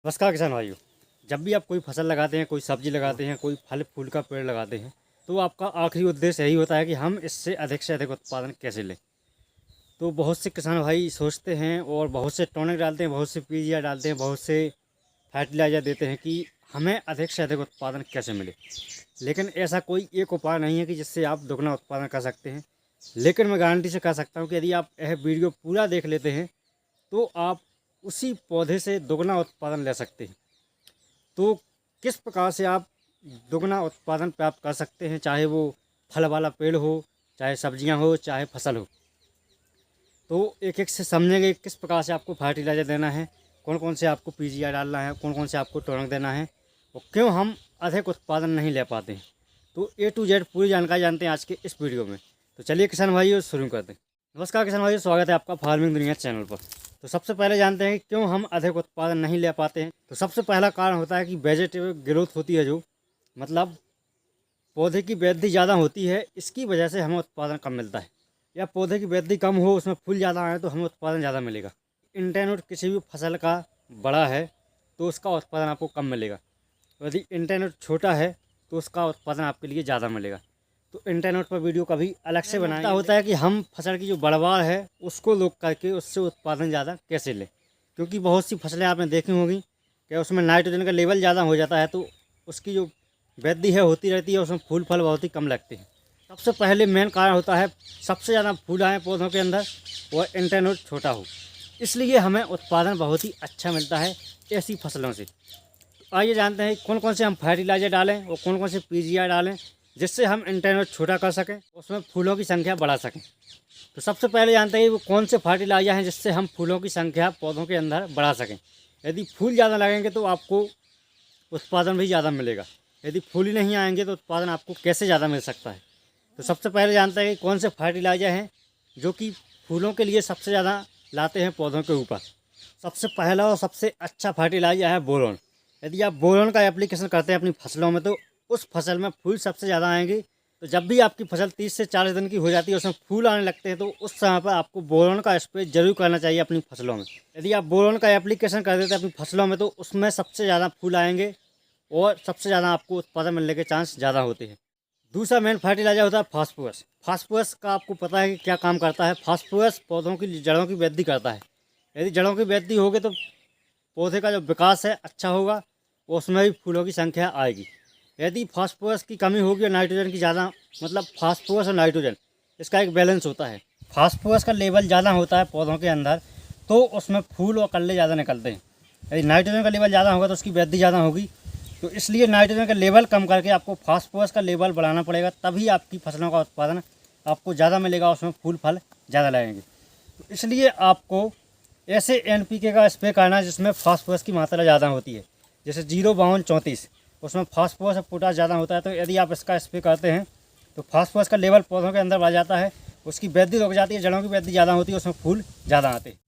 नमस्कार किसान भाइयों। जब भी आप कोई फसल लगाते हैं, कोई सब्जी लगाते हैं, कोई फल फूल का पेड़ लगाते हैं, तो आपका आखिरी उद्देश्य यही होता है कि हम इससे अधिक उत्पादन कैसे लें। तो बहुत से किसान भाई सोचते हैं और बहुत से टॉनिक डालते हैं, बहुत से पीजिया डालते हैं, बहुत से फर्टिलाइजर देते हैं कि हमें अधिक से अधिक उत्पादन कैसे मिले। लेकिन ऐसा कोई एक उपाय नहीं है कि जिससे आप दुगना उत्पादन कर सकते हैं। लेकिन मैं गारंटी से कह सकता हूँ कि यदि आप यह वीडियो पूरा देख लेते हैं तो आप उसी पौधे से दुगना उत्पादन ले सकते हैं। तो किस प्रकार से आप दुगना उत्पादन प्राप्त कर सकते हैं, चाहे वो फल वाला पेड़ हो, चाहे सब्जियां हो, चाहे फसल हो। तो एक एक से समझेंगे किस प्रकार से आपको फर्टिलाइजर देना है, कौन कौन से आपको पीजीआर डालना है, कौन कौन से आपको टॉनिक देना है और क्यों हम अधिक उत्पादन नहीं ले पाते हैं। तो A to Z पूरी जानकारी जानते हैं आज के इस वीडियो में। तो चलिए किसान भाइयों शुरू करते हैं। नमस्कार किसान भाइयों, स्वागत है आपका फार्मिंग दुनिया चैनल पर। तो सबसे पहले जानते हैं कि क्यों हम अधिक उत्पादन नहीं ले पाते हैं। तो सबसे पहला कारण होता है कि वेजिटेबल ग्रोथ होती है, जो मतलब पौधे की वृद्धि ज़्यादा होती है, इसकी वजह से हमें उत्पादन कम मिलता है। या पौधे की वृद्धि कम हो, उसमें फूल ज़्यादा आए तो हमें उत्पादन ज़्यादा मिलेगा। इंटरनोट किसी भी फसल का बड़ा है तो उसका उत्पादन आपको कम मिलेगा। यदि इंटरनोट छोटा है तो उसका उत्पादन आपके लिए ज़्यादा मिलेगा। तो इंटरनेट पर वीडियो कभी अलग से बनाया होता है कि हम फसल की जो बढ़वार है उसको रोक करके उससे उत्पादन ज़्यादा कैसे लें। क्योंकि बहुत सी फसलें आपने देखी होगी कि उसमें नाइट्रोजन का लेवल ज़्यादा हो जाता है, तो उसकी जो वृद्धि है होती रहती है, उसमें फूल फल बहुत ही कम लगते हैं। सबसे पहले मेन कारण होता है सबसे ज़्यादा फूल आए पौधों के अंदर और इंटरनोट छोटा हो, इसलिए हमें उत्पादन बहुत ही अच्छा मिलता है ऐसी फसलों से। आइए जानते हैं कौन कौन से हम फर्टिलाइजर डालें और कौन कौन से पीजीआर डालें जिससे हम इंटरनोट छोटा कर सकें, उसमें फूलों की संख्या बढ़ा सकें। तो सबसे पहले जानते हैं वो कौन से फर्टिलाइजर हैं जिससे हम फूलों की संख्या पौधों के अंदर बढ़ा सकें। यदि फूल ज़्यादा लगेंगे तो आपको उत्पादन भी ज़्यादा मिलेगा। यदि फूल ही नहीं आएंगे तो उत्पादन आपको कैसे ज़्यादा मिल सकता है। तो सबसे पहले जानते हैं कि कौन से फर्टिलाइजर हैं जो कि फूलों के लिए सबसे ज़्यादा लाते हैं पौधों के ऊपर। सबसे पहला और सबसे अच्छा फर्टिलाइजर है बोरोन। यदि आप बोरोन का एप्लीकेशन करते हैं अपनी फसलों में तो उस फसल में फूल सबसे ज़्यादा आएंगे। तो जब भी आपकी फसल 30 से 40 दिन की हो जाती है, उसमें फूल आने लगते हैं, तो उस समय पर आपको बोरोन का स्प्रे जरूर करना चाहिए अपनी फसलों में। यदि आप बोरोन का एप्लीकेशन कर देते हैं अपनी फसलों में तो उसमें सबसे ज़्यादा फूल आएंगे और सबसे ज़्यादा आपको उत्पादन मिलने के चांस ज़्यादा होते हैं। दूसरा मेन फर्टिलाइजर होता है फास्फोरस। फास्फोरस का आपको पता है कि क्या काम करता है। फास्फोरस पौधों की जड़ों की वृद्धि करता है। यदि जड़ों की वृद्धि होगी तो पौधे का जो विकास है अच्छा होगा, उसमें भी फूलों की संख्या आएगी। यदि फास्फोरस की कमी होगी और नाइट्रोजन की ज़्यादा, मतलब फास्फोरस और नाइट्रोजन इसका एक बैलेंस होता है। फास्फोरस का लेवल ज़्यादा होता है पौधों के अंदर तो उसमें फूल और कल्ले ज़्यादा निकलते हैं। यदि नाइट्रोजन का लेवल ज़्यादा होगा तो उसकी वृद्धि ज़्यादा होगी। तो इसलिए नाइट्रोजन का लेवल कम करके आपको फास्फोरस का लेवल बढ़ाना पड़ेगा, तभी आपकी फसलों का उत्पादन आपको ज़्यादा मिलेगा, उसमें फूल फल ज़्यादा लगेंगे। तो इसलिए आपको ऐसे NPK का स्प्रे करना है जिसमें फास्फोरस की मात्रा ज़्यादा होती है, जैसे 0-32-34 उसमें फास्फोरस और पोटास ज़्यादा होता है। तो यदि आप इसका स्प्रे करते हैं तो फास्फोरस का लेवल पौधों के अंदर बढ़ जाता है, उसकी वृद्धि रुक जाती है, जड़ों की वृद्धि ज़्यादा होती है, उसमें फूल ज़्यादा आते हैं।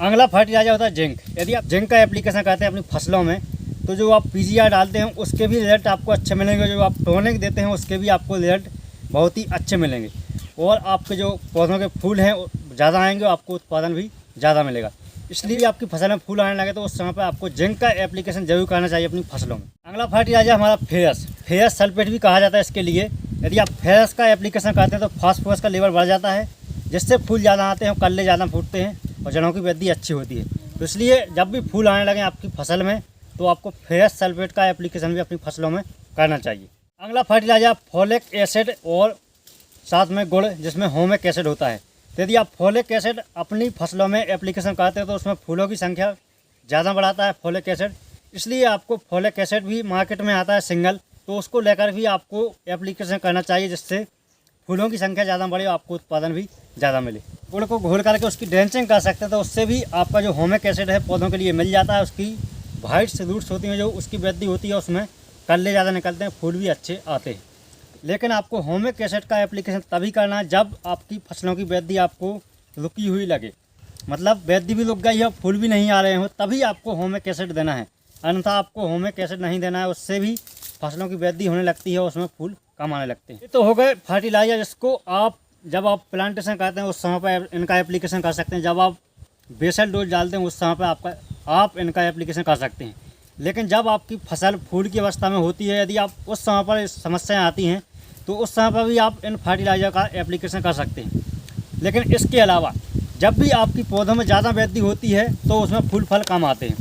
अगला फर्टिलाइजर होता है जिंक। यदि आप जिंक का एप्लीकेशन करते हैं अपनी फसलों में तो जो आप पीजीआर डालते हैं उसके भी रिजल्ट आपको अच्छे मिलेंगे, जो आप टॉनिक देते हैं उसके भी आपको रिजल्ट बहुत ही अच्छे मिलेंगे और आपके जो पौधों के फूल हैं ज़्यादा आएंगे और आपको उत्पादन भी ज़्यादा मिलेगा। इसलिए आपकी फसल में फूल आने लगे तो उस समय पर आपको जिंक का एप्लीकेशन जरूर करना चाहिए अपनी फसलों में। अगला फर्टिलाइजर हमारा फेरस सल्फेट भी कहा जाता है इसके लिए। यदि आप फेरस का एप्लीकेशन करते हैं तो फास्फोरस का लेवल बढ़ जाता है, जिससे फूल ज़्यादा आते हैं, कल्ले ज़्यादा फूटते हैं और जड़ों की वृद्धि अच्छी होती है। तो इसलिए जब भी फूल आने लगे आपकी फसल में तो आपको फेरस सल्फेट का एप्लीकेशन भी अपनी फसलों में करना चाहिए। अगला फर्टिलाइजर फॉलिक एसिड और साथ में गुड़, जिसमें होमिक एसिड होता है। यदि आप फॉलिक एसिड अपनी फसलों में एप्लीकेशन करते हैं तो उसमें फूलों की संख्या ज़्यादा बढ़ाता है फॉलिक एसिड। इसलिए आपको फॉलिक एसिड भी मार्केट में आता है सिंगल, तो उसको लेकर भी आपको एप्लीकेशन करना चाहिए, जिससे फूलों की संख्या ज़्यादा बढ़े और आपको उत्पादन भी ज़्यादा मिले। गुड़ को घोल करके उसकी ड्रेंचिंग कर सकते हैं, तो उससे भी आपका जो होमिक एसिड है पौधों के लिए मिल जाता है। उसकी वाइट्स रूट्स होती हैं जो उसकी वृद्धि होती है, उसमें कल्ले ज़्यादा निकलते हैं, फूल भी अच्छे आते हैं। लेकिन आपको होमिक एसिड का एप्लीकेशन तभी करना है जब आपकी फसलों की वृद्धि आपको रुकी हुई लगे, मतलब वृद्धि भी रुक गई है, फूल भी नहीं आ रहे हो, तभी आपको होमिक एसिड देना है। अन्यथा आपको होमिक एसिड नहीं देना है, उससे भी फसलों की वृद्धि होने लगती है, उसमें फूल कम आने लगते हैं। ये तो हो गए फर्टिलाइजर, जिसको आप जब आप प्लांटेशन करते हैं उस समय पर इनका एप्लीकेशन कर सकते हैं। जब आप बेसल डोज डालते हैं उस समय पर आपका आप इनका एप्लीकेशन कर सकते हैं। लेकिन जब आपकी फसल फूल की अवस्था में होती है, यदि आप उस समय पर समस्याएं आती हैं तो उस समय पर भी आप इन फर्टिलाइज़र का एप्लीकेशन कर सकते हैं। लेकिन इसके अलावा जब भी आपकी पौधों में ज़्यादा वृद्धि होती है तो उसमें फूल फल कम आते हैं।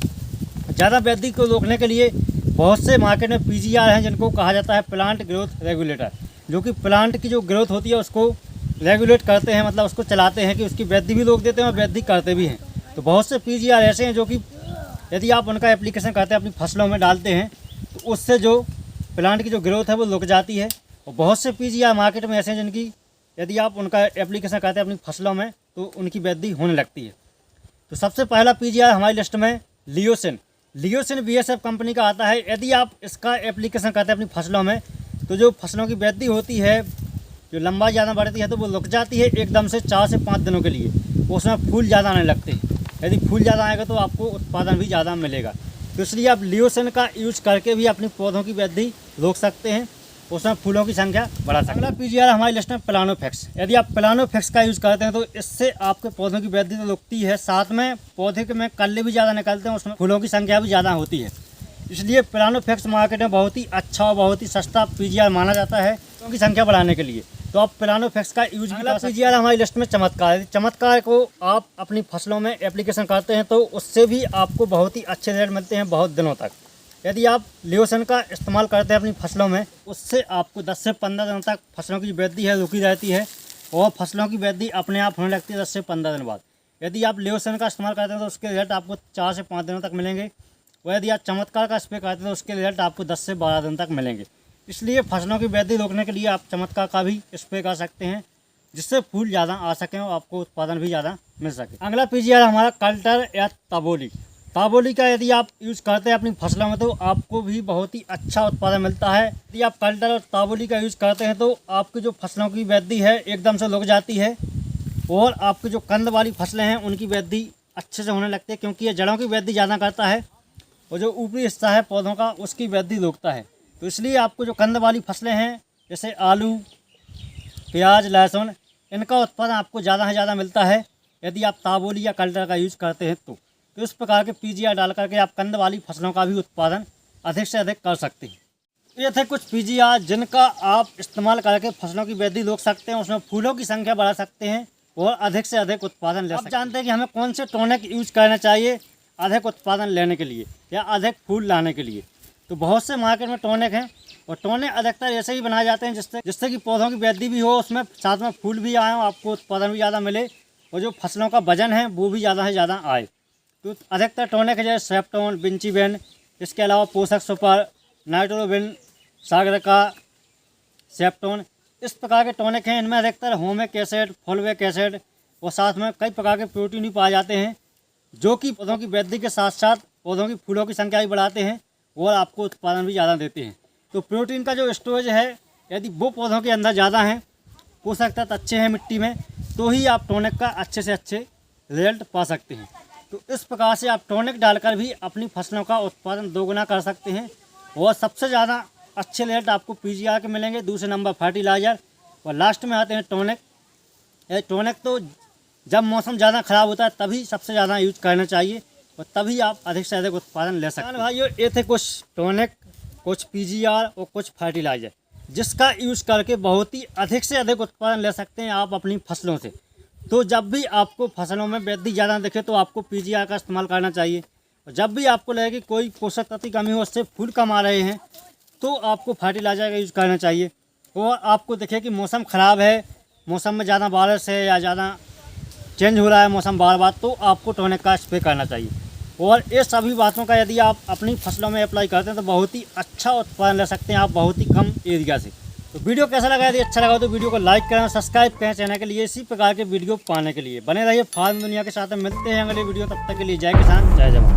ज़्यादा वृद्धि को रोकने के लिए बहुत से मार्केट में पीजीआर हैं जिनको कहा जाता है प्लांट ग्रोथ रेगुलेटर, जो कि प्लांट की जो ग्रोथ होती है उसको रेगुलेट करते हैं, मतलब उसको चलाते हैं कि उसकी वृद्धि भी रोक देते हैं और वृद्धि करते भी हैं। तो बहुत से पीजीआर ऐसे हैं जो कि यदि आप उनका एप्लीकेशन करते हैं, अपनी फसलों में डालते हैं, तो उससे जो प्लांट की जो ग्रोथ है वो रुक जाती है। और बहुत से पीजीआर मार्केट में ऐसे हैं जिनकी यदि आप उनका एप्लीकेशन करते हैं अपनी फसलों में तो उनकी वृद्धि होने लगती है। तो सबसे पहला पीजीआर हमारी लिस्ट में लियोसिन बीएसएफ कंपनी का आता है। यदि आप इसका एप्लीकेशन करते हैं अपनी फसलों में तो जो फसलों की वृद्धि होती है, जो लंबाई ज़्यादा बढ़ती है, तो वो रुक जाती है एकदम से 4 से 5 दिनों के लिए। उसमें फूल ज़्यादा आने लगते हैं। यदि फूल ज़्यादा आएगा तो आपको उत्पादन भी ज़्यादा मिलेगा। तो इसलिए आप लियोसिन का यूज करके भी अपनी पौधों की वृद्धि रोक सकते हैं, उसमें फूलों की संख्या बढ़ा सकते हैं। अगला पीजीआर हमारी लिस्ट में प्लानोफेक्स। यदि आप प्लानोफेक्स का यूज़ करते हैं तो इससे आपके पौधों की वृद्धि तो रुकती है, साथ में पौधे में कल्ले भी ज़्यादा निकलते हैं, उसमें फूलों की संख्या भी ज़्यादा होती है। इसलिए प्लानोफेक्स मार्केट में बहुत ही अच्छा और बहुत ही सस्ता पीजीआर माना जाता है फूलों की संख्या बढ़ाने के लिए। तो आप प्लानोफेक्स का यूज भी कर सकते हैं। पीजीआर हमारी लिस्ट में चमत्कार है। चमत्कार को आप अपनी फसलों में एप्लीकेशन करते हैं तो उससे भी आपको बहुत ही अच्छे रेट मिलते हैं बहुत दिनों तक। यदि आप लियोसिन का इस्तेमाल करते हैं अपनी फसलों में, उससे आपको 10 से 15 दिनों तक फसलों की वृद्धि है रुकी रहती है और फसलों की वृद्धि अपने आप होने लगती है 10 से 15 दिन बाद। यदि आप लियोसिन का इस्तेमाल करते हैं तो उसके रिजल्ट आपको 4 से 5 दिनों तक मिलेंगे, और यदि आप चमत्कार का स्प्रे करते हैं तो उसके रिजल्ट आपको 10 से 12 दिन तक मिलेंगे। इसलिए फसलों की वृद्धि रोकने के लिए आप चमत्कार का भी स्प्रे कर सकते हैं, जिससे फूल ज़्यादा आ सकें और आपको उत्पादन भी ज़्यादा मिल सके। अगला पीजीआर हमारा कल्टर या ताबोली का यदि आप यूज़ करते हैं अपनी फसलों में तो आपको भी बहुत ही अच्छा उत्पादन मिलता है। यदि आप कल्टर और ताबोली का यूज़ करते हैं तो आपकी जो फसलों की वृद्धि है एकदम से रुक जाती है और आपकी जो कंद वाली फसलें हैं उनकी वृद्धि अच्छे से होने लगती है, क्योंकि ये जड़ों की वृद्धि ज़्यादा करता है और जो ऊपरी हिस्सा है पौधों का उसकी वृद्धि रोकता है। तो इसलिए आपको जो कंद वाली फसलें हैं जैसे आलू, प्याज, लहसुन, इनका उत्पादन आपको ज़्यादा से ज़्यादा मिलता है यदि आप ताबोली या कल्टर का यूज़ करते हैं। तो इस प्रकार के पीजीआर डाल करके आप कंद वाली फसलों का भी उत्पादन अधिक से अधिक कर सकते हैं। ये थे कुछ पीजीआर जिनका आप इस्तेमाल करके फसलों की वृद्धि रोक सकते हैं, उसमें फूलों की संख्या बढ़ा सकते हैं और अधिक से अधिक उत्पादन ले सकते हैं। आप जानते हैं कि हमें कौन से टॉनिक यूज करना चाहिए अधिक उत्पादन लेने के लिए या अधिक फूल लाने के लिए। तो बहुत से मार्केट में टॉनिक हैं और टॉनिक अधिकतर ऐसे ही बनाए जाते हैं जिससे कि पौधों की वृद्धि भी हो, उसमें साथ में फूल भी आए, आपको उत्पादन भी ज़्यादा मिले और जो फसलों का वजन है वो भी ज़्यादा से ज़्यादा आए। तो अधिकतर टॉनिक है जैसे सेप्टोन, विंचीवेन, इसके अलावा पोषक सुपर, नाइट्रोबिन, सागर का सेप्टोन, इस प्रकार के टॉनिक हैं। इनमें अधिकतर होमिक एसिड, फोलिक एसिड और साथ में कई प्रकार के प्रोटीन भी पाए जाते हैं, जो कि पौधों की वृद्धि के साथ साथ पौधों की फूलों की संख्या भी बढ़ाते हैं और आपको उत्पादन भी ज़्यादा देते हैं। तो प्रोटीन का जो स्टोरेज है यदि वो पौधों के अंदर ज़्यादा है, पोषक तत्व अच्छे हैं मिट्टी में, तो ही आप टॉनिक का अच्छे से अच्छे रिजल्ट पा सकते हैं। तो इस प्रकार से आप टॉनिक डालकर भी अपनी फसलों का उत्पादन दोगुना कर सकते हैं और सबसे ज़्यादा अच्छे रिजल्ट आपको पीजीआर के मिलेंगे। दूसरे नंबर फर्टिलाइज़र और लास्ट में आते हैं टॉनिक। ये टॉनिक तो जब मौसम ज़्यादा ख़राब होता है तभी सबसे ज़्यादा यूज करना चाहिए और तभी आप अधिक से अधिक उत्पादन ले सकते हैं। भाइयों, ये थे कुछ टॉनिक, कुछ पीजीआर और कुछ फर्टिलाइज़र जिसका यूज़ करके बहुत ही अधिक से अधिक उत्पादन ले सकते हैं आप अपनी फसलों से। तो जब भी आपको फसलों में वृद्धि ज़्यादा दिखे तो आपको पीजीआर का इस्तेमाल करना चाहिए, और जब भी आपको लगे कि कोई पोषक तत्व की कमी हो, उससे फूल कम आ रहे हैं, तो आपको फर्टिलाइज़र का यूज़ करना चाहिए। और आपको दिखे कि मौसम ख़राब है, मौसम में ज़्यादा बारिश है या ज़्यादा चेंज हो रहा है मौसम बार बार, तो आपको टॉनिक का स्प्रे करना चाहिए। और ये सभी बातों का यदि आप अपनी फसलों में अप्लाई करते हैं तो बहुत ही अच्छा उत्पादन ले सकते हैं आप बहुत ही कम एरिया से। तो वीडियो कैसा लगा? यदि अच्छा लगा तो वीडियो को लाइक करें, सब्सक्राइब करें चैनल के लिए इसी प्रकार के वीडियो पाने के लिए। बने रहिए फार्म दुनिया के साथ। मिलते हैं अगले वीडियो, तब तक के लिए जय किसान जय जवान।